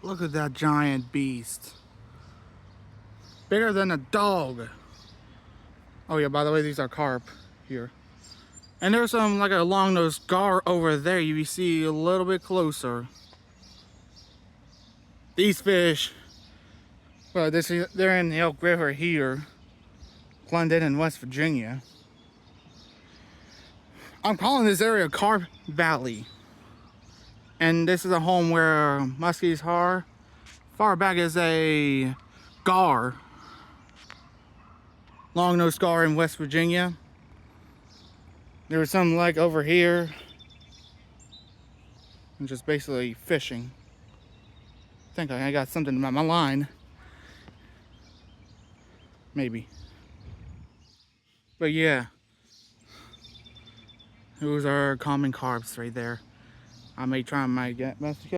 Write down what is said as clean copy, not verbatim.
Look at that giant beast. Bigger than a dog. Oh yeah, by the way, these are carp here. And there's some like a long-nosed gar over there. You see a little bit closer. These fish, well, they're in the Elk River here, Glendon in West Virginia. I'm calling this area Carp Valley. And this is a home where muskies are. Far back is a gar, long-nosed gar in West Virginia. There was some like over here. I'm just basically fishing. I think I got something on my line. Maybe. But yeah. Those are common carps right there. I may try my best to